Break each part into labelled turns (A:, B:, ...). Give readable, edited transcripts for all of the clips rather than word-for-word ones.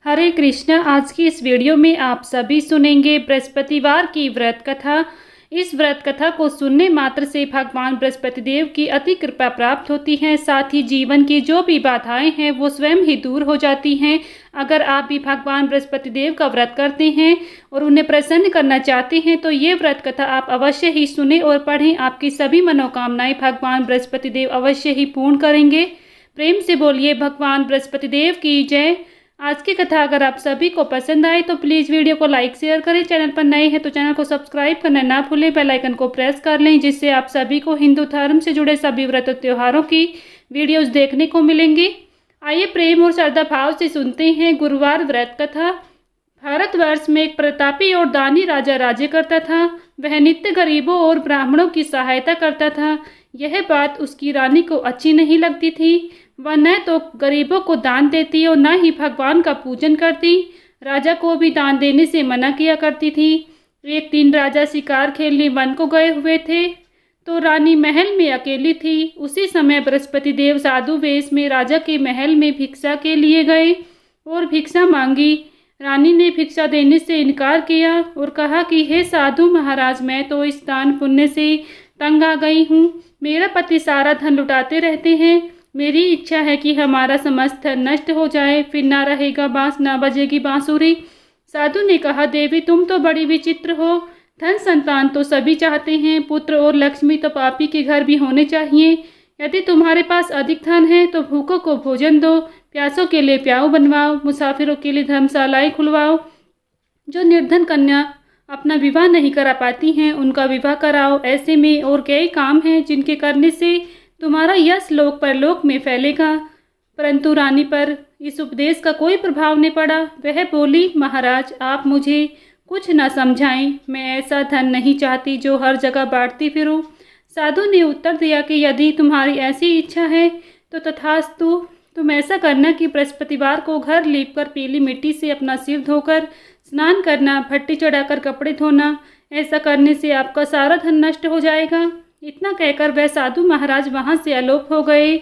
A: हरे कृष्णा। आज की इस वीडियो में आप सभी सुनेंगे बृहस्पतिवार की व्रत कथा। इस व्रत कथा को सुनने मात्र से भगवान बृहस्पति देव की अति कृपा प्राप्त होती है। साथ ही जीवन की जो भी बाधाएं हैं वो स्वयं ही दूर हो जाती हैं। अगर आप भी भगवान बृहस्पति देव का व्रत करते हैं और उन्हें प्रसन्न करना चाहते हैं तो ये व्रत कथा आप अवश्य ही सुने और पढ़ें। आपकी सभी मनोकामनाएं भगवान बृहस्पति देव अवश्य ही पूर्ण करेंगे। प्रेम से बोलिए भगवान बृहस्पति देव की जय। आज की कथा अगर आप सभी को पसंद आए तो प्लीज़ वीडियो को लाइक शेयर करें। चैनल पर नए हैं तो चैनल को सब्सक्राइब करना ना भूलें। बेल आइकन को प्रेस कर लें जिससे आप सभी को हिंदू धर्म से जुड़े सभी व्रत त्योहारों की वीडियोस देखने को मिलेंगी। आइए प्रेम और श्रद्धा भाव से सुनते हैं गुरुवार व्रत कथा। भारतवर्ष में एक प्रतापी और दानी राजा राज्य करता था। वह नित्य गरीबों और ब्राह्मणों की सहायता करता था। यह बात उसकी रानी को अच्छी नहीं लगती थी। वह न तो गरीबों को दान देती और न ही भगवान का पूजन करती। राजा को भी दान देने से मना किया करती थी। एक दिन राजा शिकार खेलने वन को गए हुए थे तो रानी महल में अकेली थी। उसी समय बृहस्पति देव साधु वेश में राजा के महल में भिक्षा के लिए गए और भिक्षा मांगी। रानी ने भिक्षा देने से इनकार किया और कहा कि हे साधु महाराज, मैं तो इस दान पुण्य से तंग आ गई हूँ। मेरा पति सारा धन लुटाते रहते हैं। मेरी इच्छा है कि हमारा समस्त धन नष्ट हो जाए, फिर ना रहेगा बांस, ना बजेगी बांसुरी। साधु ने कहा, देवी तुम तो बड़ी विचित्र हो। धन संतान तो सभी चाहते हैं, पुत्र और लक्ष्मी तो पापी के घर भी होने चाहिए। यदि तुम्हारे पास अधिक धन है तो भूखों को भोजन दो, प्यासों के लिए प्याऊ बनवाओ, मुसाफिरों के लिए धर्मशालाएं खुलवाओ। जो निर्धन कन्या अपना विवाह नहीं करा पाती हैं उनका विवाह कराओ। ऐसे में और कई काम हैं जिनके करने से तुम्हारा यश लोक परलोक में फैलेगा। परंतु रानी पर इस उपदेश का कोई प्रभाव नहीं पड़ा। वह बोली, महाराज आप मुझे कुछ न समझाएं, मैं ऐसा धन नहीं चाहती जो हर जगह बांटती फिरूं। साधु ने उत्तर दिया कि यदि तुम्हारी ऐसी इच्छा है तो तथास्तु। तुम ऐसा करना कि बृहस्पतिवार को घर लीपकर पीली मिट्टी से अपना सिर धोकर स्नान करना, भट्टी चढ़ाकर कपड़े धोना। ऐसा करने से आपका सारा धन नष्ट हो जाएगा। इतना कहकर वह साधु महाराज वहां से अलोप हो गए।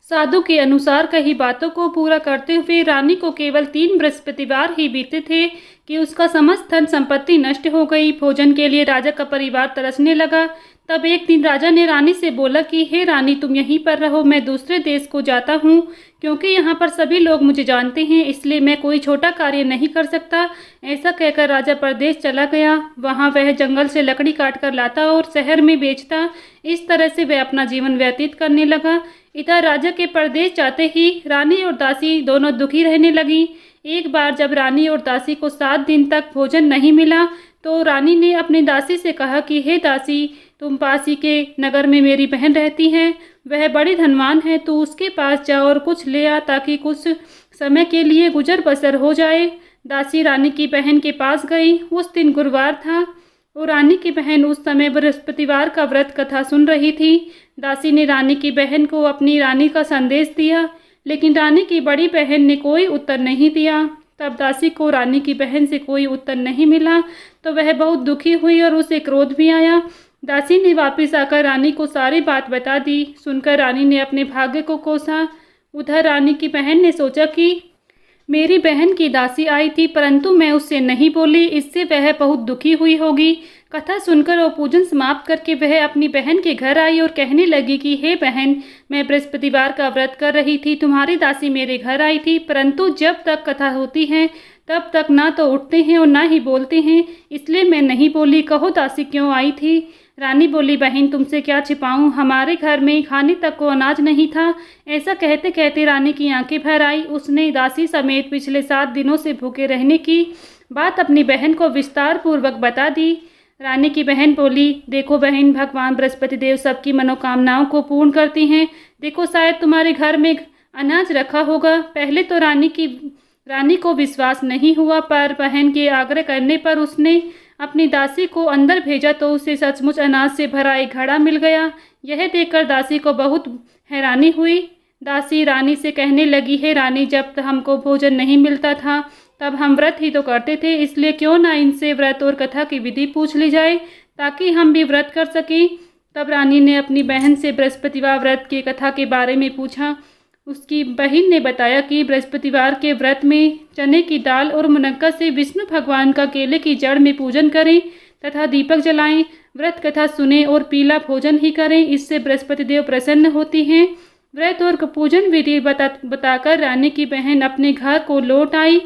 A: साधु के अनुसार कही बातों को पूरा करते हुए रानी को केवल 3 बृहस्पतिवार ही बीते थे कि उसका समस्त धन संपत्ति नष्ट हो गई। भोजन के लिए राजा का परिवार तरसने लगा। तब एक दिन राजा ने रानी से बोला कि हे रानी, तुम यहीं पर रहो, मैं दूसरे देश को जाता हूँ क्योंकि यहाँ पर सभी लोग मुझे जानते हैं, इसलिए मैं कोई छोटा कार्य नहीं कर सकता। ऐसा कहकर राजा परदेश चला गया। वहाँ वह जंगल से लकड़ी काट कर लाता और शहर में बेचता। इस तरह से वह अपना जीवन व्यतीत करने लगा। इधर राजा के परदेश जाते ही रानी और दासी दोनों दुखी रहने लगी। एक बार जब रानी और दासी को 7 दिन तक भोजन नहीं मिला तो रानी ने अपनी दासी से कहा कि हे दासी, तुम पास ही के नगर में मेरी बहन रहती है, वह बड़ी धनवान है, तो उसके पास जा और कुछ ले आ ताकि कुछ समय के लिए गुजर बसर हो जाए। दासी रानी की बहन के पास गई। उस दिन गुरुवार था और रानी की बहन उस समय बृहस्पतिवार का व्रत कथा सुन रही थी। दासी ने रानी की बहन को अपनी रानी का संदेश दिया, लेकिन रानी की बड़ी बहन ने कोई उत्तर नहीं दिया। तब दासी को रानी की बहन से कोई उत्तर नहीं मिला तो वह बहुत दुखी हुई और उसे क्रोध भी आया। दासी ने वापस आकर रानी को सारी बात बता दी। सुनकर रानी ने अपने भाग्य को कोसा। उधर रानी की बहन ने सोचा कि मेरी बहन की दासी आई थी परंतु मैं उससे नहीं बोली, इससे वह बहुत दुखी हुई होगी। कथा सुनकर और पूजन समाप्त करके वह अपनी बहन के घर आई और कहने लगी कि हे बहन, मैं बृहस्पतिवार का व्रत कर रही थी, तुम्हारी दासी मेरे घर आई थी, परंतु जब तक कथा होती है तब तक ना तो उठते हैं और ना ही बोलते हैं, इसलिए मैं नहीं बोली। कहो दासी क्यों आई थी? रानी बोली, बहन तुमसे क्या छिपाऊं, हमारे घर में खाने तक को अनाज नहीं था। ऐसा कहते कहते रानी की आंखें भर आई। उसने दासी समेत पिछले 7 दिनों से भूखे रहने की बात अपनी बहन को विस्तार पूर्वक बता दी। रानी की बहन बोली, देखो बहन, भगवान बृहस्पति देव सबकी मनोकामनाओं को पूर्ण करती हैं। देखो शायद तुम्हारे घर में अनाज रखा होगा। पहले तो रानी को विश्वास नहीं हुआ, पर बहन के आग्रह करने पर उसने अपनी दासी को अंदर भेजा तो उसे सचमुच अनाज से भरा एक घड़ा मिल गया। यह देखकर दासी को बहुत हैरानी हुई। दासी रानी से कहने लगी, हे रानी, जब हमको भोजन नहीं मिलता था तब हम व्रत ही तो करते थे, इसलिए क्यों ना इनसे व्रत और कथा की विधि पूछ ली जाए ताकि हम भी व्रत कर सकें। तब रानी ने अपनी बहन से बृहस्पतिवार व्रत की कथा के बारे में पूछा। उसकी बहन ने बताया कि बृहस्पतिवार के व्रत में चने की दाल और मुनक्का से विष्णु भगवान का केले की जड़ में पूजन करें तथा दीपक जलाएं, व्रत कथा सुने और पीला भोजन ही करें। इससे बृहस्पति देव प्रसन्न होती हैं। व्रत और पूजन विधि बताकर रानी की बहन अपने घर को लौट आई।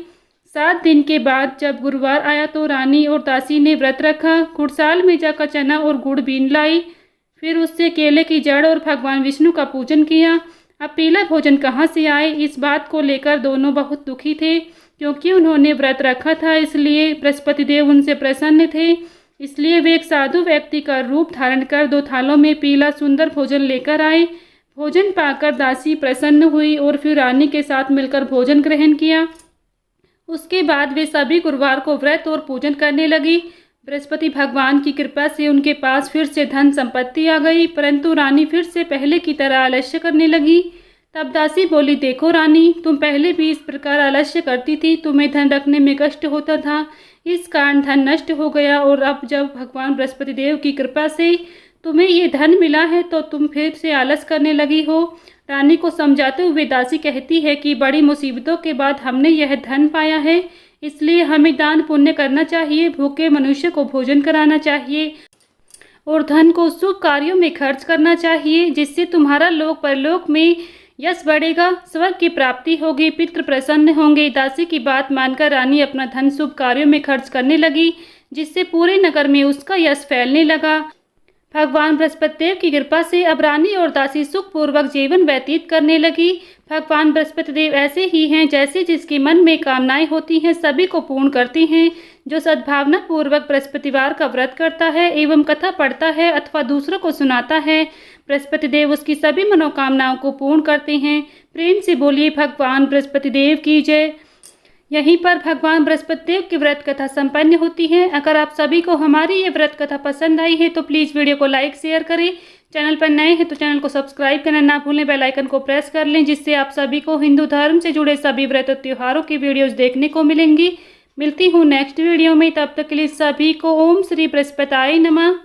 A: 7 दिन के बाद जब गुरुवार आया तो रानी और दासी ने व्रत रखा। गुड़साल में जाकर चना और गुड़ बीन लाई, फिर उससे केले की जड़ और भगवान विष्णु का पूजन किया। अब पीला भोजन कहाँ से आए, इस बात को लेकर दोनों बहुत दुखी थे, क्योंकि उन्होंने व्रत रखा था, इसलिए बृहस्पति देव उनसे प्रसन्न थे। इसलिए वे एक साधु व्यक्ति का रूप धारण कर 2 थालों में पीला सुंदर भोजन लेकर आए। भोजन पाकर दासी प्रसन्न हुई और फिर रानी के साथ मिलकर भोजन ग्रहण किया। उसके बाद वे सभी गुरुवार को व्रत और पूजन करने लगी। बृहस्पति भगवान की कृपा से उनके पास फिर से धन संपत्ति आ गई, परंतु रानी फिर से पहले की तरह आलस्य करने लगी। तब दासी बोली, देखो रानी, तुम पहले भी इस प्रकार आलस्य करती थी, तुम्हें धन रखने में कष्ट होता था, इस कारण धन नष्ट हो गया, और अब जब भगवान बृहस्पति देव की कृपा से तुम्हें ये धन मिला है तो तुम फिर से आलस करने लगी हो। रानी को समझाते हुए दासी कहती है कि बड़ी मुसीबतों के बाद हमने यह धन पाया है, इसलिए हमें दान पुण्य करना चाहिए, भूखे मनुष्य को भोजन कराना चाहिए और धन को शुभ कार्यों में खर्च करना चाहिए, जिससे तुम्हारा लोक परलोक में यश बढ़ेगा, स्वर्ग की प्राप्ति होगी, पितृ प्रसन्न होंगे। दासी की बात मानकर रानी अपना धन शुभ कार्यों में खर्च करने लगी, जिससे पूरे नगर में उसका यश फैलने लगा। भगवान बृहस्पति देव की कृपा से अब रानी और दासी सुखपूर्वक जीवन व्यतीत करने लगी। भगवान बृहस्पति देव ऐसे ही हैं, जैसे जिसके मन में कामनाएं होती हैं सभी को पूर्ण करती हैं। जो सद्भावना पूर्वक बृहस्पतिवार का व्रत करता है एवं कथा पढ़ता है अथवा दूसरों को सुनाता है, बृहस्पति देव उसकी सभी मनोकामनाओं को पूर्ण करते हैं। प्रेम से बोलिए भगवान बृहस्पति देव की जय। यहीं पर भगवान बृहस्पति देव की व्रत कथा संपन्न होती है। अगर आप सभी को हमारी ये व्रत कथा पसंद आई है तो प्लीज़ वीडियो को लाइक शेयर करें। चैनल पर नए हैं तो चैनल को सब्सक्राइब करना ना भूलें, बेल आइकन को प्रेस कर लें, जिससे आप सभी को हिंदू धर्म से जुड़े सभी व्रत और त्योहारों की वीडियोज़ देखने को मिलेंगी। मिलती हूँ नेक्स्ट वीडियो में, तब तक के लिए सभी को ओम श्री बृहस्पताय नमः।